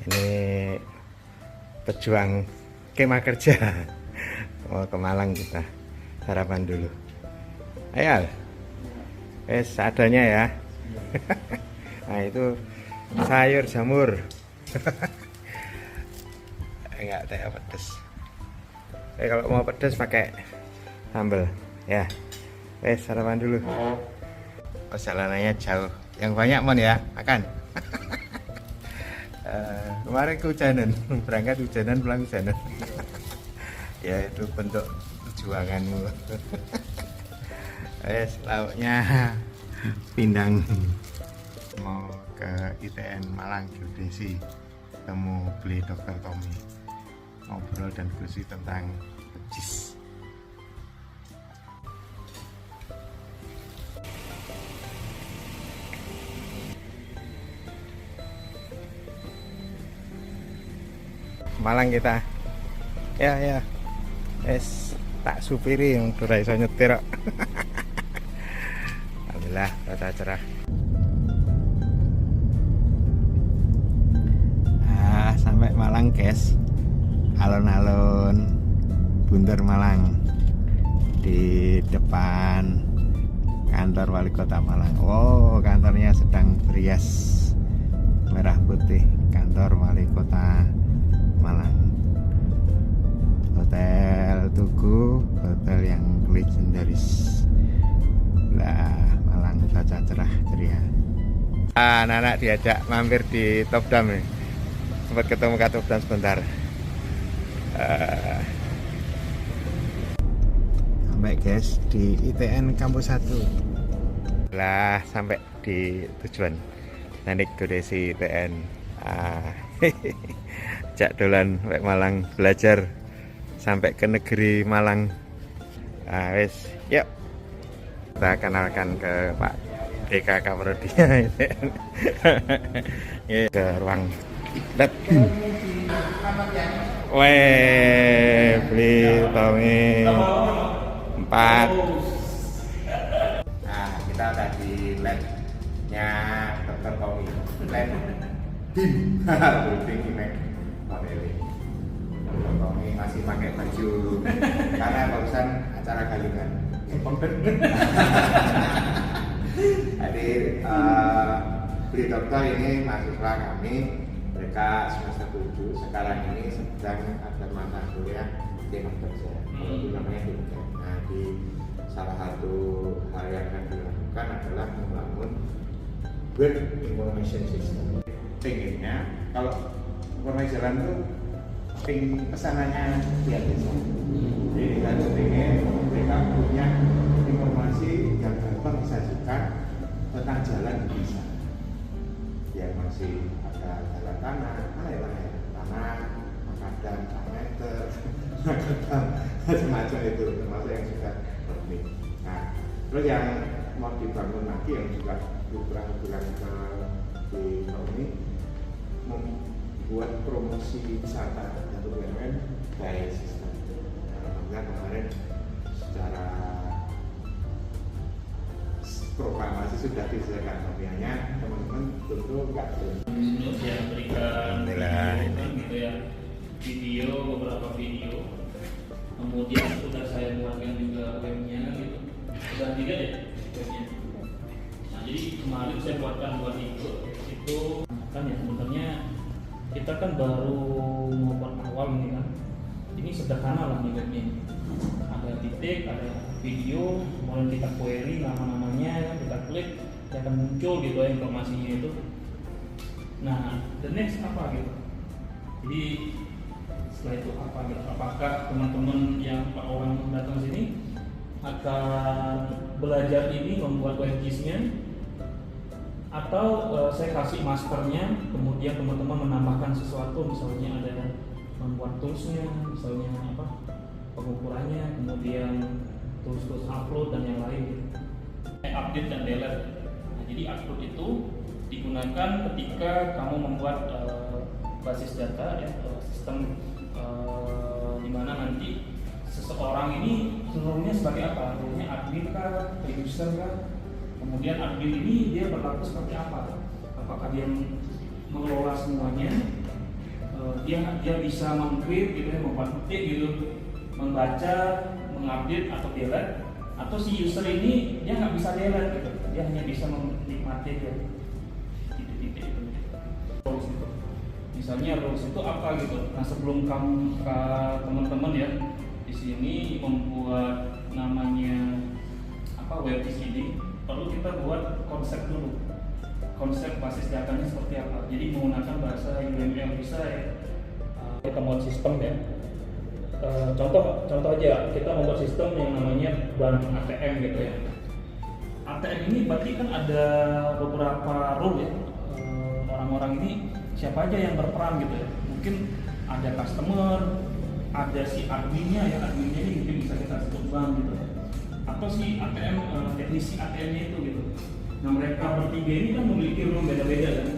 Ini pejuang kemah kerja mau ke Malang, kita sarapan dulu. Ayo, seadanya ya. Nah itu sayur jamur. Enggak teh pedes. Kalau mau pedes pakai sambal ya. Sarapan dulu. Perjalanannya jauh. Yang banyak mon ya, makan. Kemarin kehujanan, berangkat hujanan, pulang hujanan. Ya itu bentuk perjuanganmu. Lauknya pindang. Mau ke ITN Malang Geodesi, ketemu beli Dokter Tommy, ngobrol dan diskusi tentang JIS. Malang kita. Ya. Tak supiri yang ora iso nyetir kok. Alhamdulillah cuaca cerah. Sampai Malang, guys. Alun-alun Bunter Malang. Di depan kantor Wali Kota Malang. Oh, kantornya sedang berias merah putih. Kantor Wali Kota Malang. Hotel Tugu, hotel yang legendaris. Malang cuaca cerah ceria. Anak-anak diajak mampir di Top Dam nih. Sempat ketemu Kak Top Dam sebentar. Sampai guys di ITN Kampus 1. Sampai di tujuan. Naik Geodesi ITN. Jak dolan sampai Malang belajar sampai ke negeri Malang. Yuk kita kenalkan ke Pak DK Kaprodia. Ke ruang lab. Beli Tommy 4. Nah kita ada di labnya Dr. Tommy, lab BIM. Building Image Modeling. Dr. Tommy masih pakai baju karena barusan acara galungan. Jadi beli dokter ini mahasiswa kami, mereka semester 7 sekarang ini sedang ada mata kuliah kemah kerja, itu namanya dokter. Nah di salah satu hal yang akan dilakukan adalah membangun web information system. Pengennya kalau informasi jalan itu ping pesanannya dia bisa. Jadi kita pengen mereka punya informasi yang gampang disajikan tentang jalan bisa. Yang masih ada jalan tanah, tanah, makadam, meter, makadam, semacam itu, termasuk yang sudah resmi. Nah, terus yang mau dibangun lagi yang juga kurang bilang di ini membuat promosi wisata atau BUMN dari sistem. Alhamdulillah kemarin secara proklamasi sudah disediakan kopiannya, teman-teman tentu nggak yang berikan gitu ya, video, beberapa video, kemudian sudah saya buatkan juga webnya gitu, sudah 3 ya webnya. Nah jadi kemarin saya buatkan 2 video itu kan ya, sebenarnya kita kan baru membuat awal ini kan, ini sederhana lah nih webnya ini. Ada titik, ada video, kemudian kita query nama-namanya, kita klik, dia akan muncul gitu ya informasinya itu. Nah, the next apa gitu? Jadi setelah itu apa gitu? Apakah teman-teman yang orang datang sini akan belajar ini membuat WebGIS-nya, atau saya kasih masternya, kemudian teman-teman menambahkan sesuatu, misalnya ada membuat toolsnya, misalnya apa, pengukurannya, kemudian tools upload dan yang lain gitu. Update dan delete. Nah, jadi upload itu digunakan ketika kamu membuat basis data ya, sistem di mana nanti seseorang ini seluruhnya sebagai apa? Seluruhnya admin kah, user kah? Kemudian admin ini dia berlaku seperti apa? Apakah dia mengelola semuanya dia bisa mengklik gitu ya, mempetik gitu, membaca, mengupdate atau delete, atau si user ini dia nggak bisa delete gitu, dia hanya bisa menikmati ya titik-titik itu. Rules itu, misalnya rules itu apa gitu. Nah sebelum kamu teman-teman ya di sini membuat namanya web di sini, perlu kita buat konsep dulu. Konsep basis datanya seperti apa. Jadi menggunakan bahasa UML bisa ya. Kita buat sistem ya. Contoh aja, kita membuat sistem yang namanya bank ATM gitu ya. ATM ini berarti kan ada beberapa role ya. Orang-orang ini siapa aja yang berperan gitu ya. Mungkin ada customer, ada si adminnya ya, adminnya ini mungkin bisa kita sebut bank gitu ya. Atau si ATM, teknisi ATM-nya itu gitu. Nah mereka bertiga ini kan memiliki role beda-beda kan.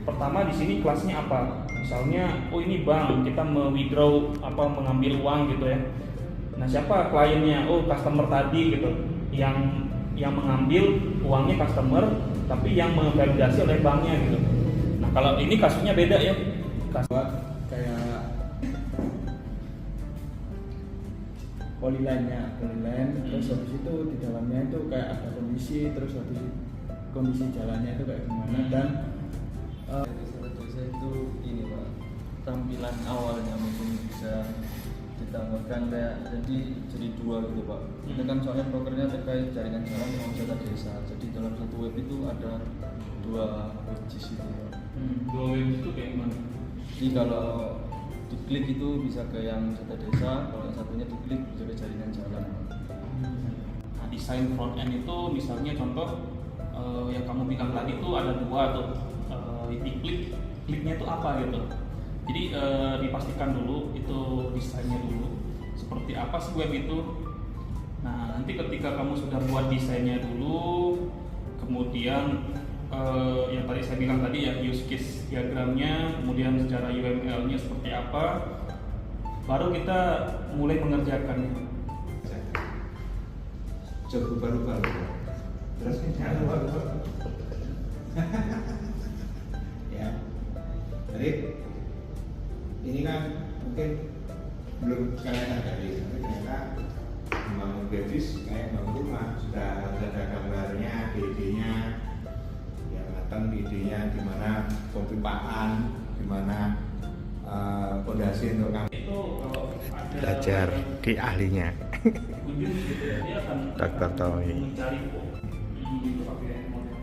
Pertama di sini kelasnya apa? Misalnya, oh ini bank, kita me-withdraw mengambil uang gitu ya. Nah siapa kliennya? Oh customer tadi gitu. Yang mengambil uangnya customer, tapi yang memvalidasi oleh banknya gitu. Nah kalau ini kasusnya beda ya. Kayak polyline, terus habis itu di dalamnya itu kayak ada kondisi, terus habis itu kondisi jalannya itu kayak gimana, dan desa itu ini Pak, tampilan awalnya mungkin bisa ditambahkan kayak jadi dua gitu Pak. Ini kan soalnya brokernya terkait jaringan jalan dengan wisata desa, jadi dalam satu web itu ada dua web JIS itu Pak. Dua web itu kayak gimana? Jadi kalau diklik itu bisa ke yang wisata desa, kalau yang satunya diklik bisa ke jaringan jalan. Nah, desain front end itu misalnya contoh yang kamu bilang tadi itu ada dua tuh, kliknya itu apa gitu. Jadi dipastikan dulu itu desainnya dulu seperti apa sih web itu. Nah nanti ketika kamu sudah buat desainnya dulu, kemudian yang tadi saya bilang tadi ya, use case diagramnya, kemudian secara UML-nya seperti apa, baru kita mulai mengerjakannya. Coba lupa. Terus jangan lupa. Ya. Jadi ini kan mungkin belum kalian sadari, tapi ternyata membangun grafis kayak bangun rumah sudah ada gambarnya, ide-idenya, yang matang ide-idenya gimana pempipaan, gimana fondasi untuk kamu. Itu kalau ada Belajar di ahlinya. kunjung gitu ya, dia akan Dr. Tommy. mencari itu pakai model.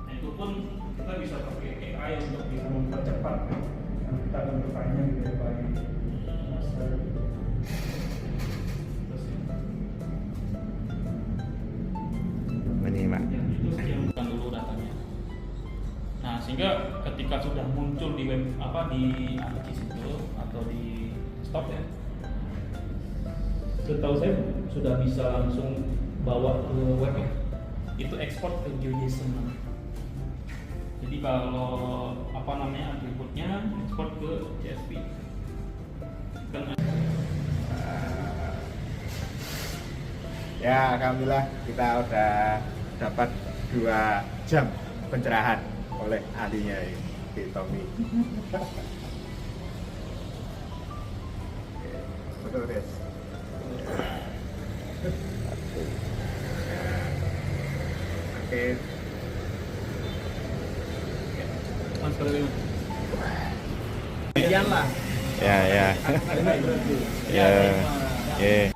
Nah itu pun kita bisa pakai AI untuk bisa mempercepat kan. Kita bentukannya gitu ya, by master. Terus Menyimak. ya, itu yang bukan dulu datanya. Nah sehingga ketika sudah muncul di web di ArcGIS itu atau di stop ya, setahu saya sudah bisa langsung bawa ke web ya. Itu ekspor ke GeoJSON. Jadi kalau atributnya ekspor ke CSV. Ya, alhamdulillah kita udah dapat 2 jam pencerahan oleh ahlinya ini, Tommy. Betul, Des. Oke. Mas kalau ini sekian lah. Ya. Ya. Ya.